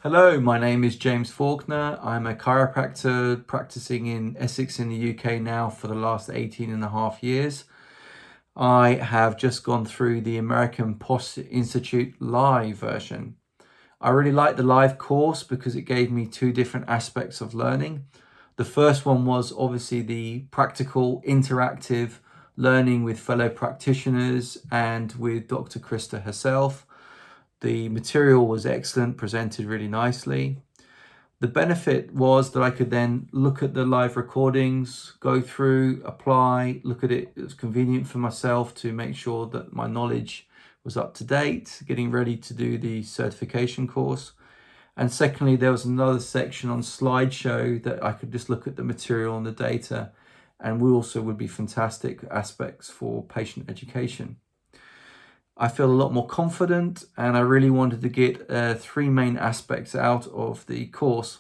Hello, my name is James Faulkner. I'm a chiropractor practicing in Essex in the UK now for the last 18 and a half years. I have just gone through the American Postural Institute live version. I really liked the live course because it gave me two different aspects of learning. The first one was obviously the practical, interactive learning with fellow practitioners and with Dr. Krista herself. The material was excellent, presented really nicely. The benefit was that I could then look at the live recordings, go through, apply, look at it. It was convenient for myself to make sure that my knowledge was up to date, getting ready to do the certification course. And secondly, there was another section on slideshow that I could just look at the material and the data, and we also would be fantastic aspects for patient education. I feel a lot more confident, and I really wanted to get three main aspects out of the course.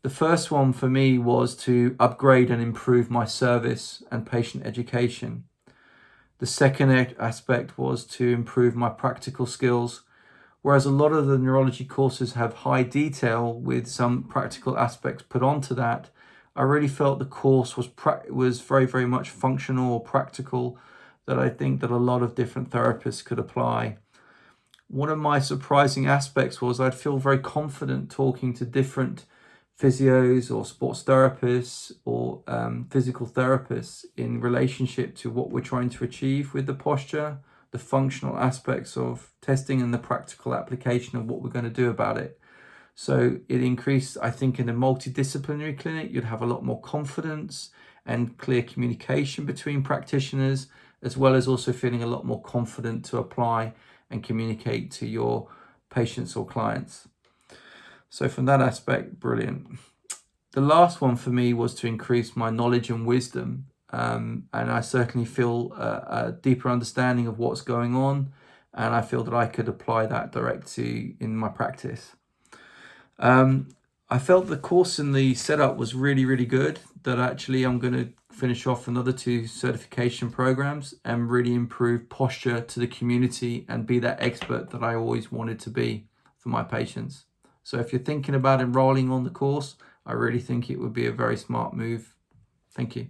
The first one for me was to upgrade and improve my service and patient education. The second aspect was to improve my practical skills. Whereas a lot of the neurology courses have high detail with some practical aspects put onto that, I really felt the course was very, very much functional or practical, that I think that a lot of different therapists could apply. One of my surprising aspects was I'd feel very confident talking to different physios or sports therapists or physical therapists in relationship to what we're trying to achieve with the posture, the functional aspects of testing and the practical application of what we're going to do about it. So it increased, I think, in a multidisciplinary clinic, you'd have a lot more confidence and clear communication between practitioners, as well as also feeling a lot more confident to apply and communicate to your patients or clients. So from that aspect, brilliant. The last one for me was to increase my knowledge and wisdom. And I certainly feel a deeper understanding of what's going on. And I feel that I could apply that in my practice. I felt the course and the setup was really, really good, that actually I'm going to finish off another 2 certification programs and really improve posture to the community and be that expert that I always wanted to be for my patients. So if you're thinking about enrolling on the course, I really think it would be a very smart move. Thank you.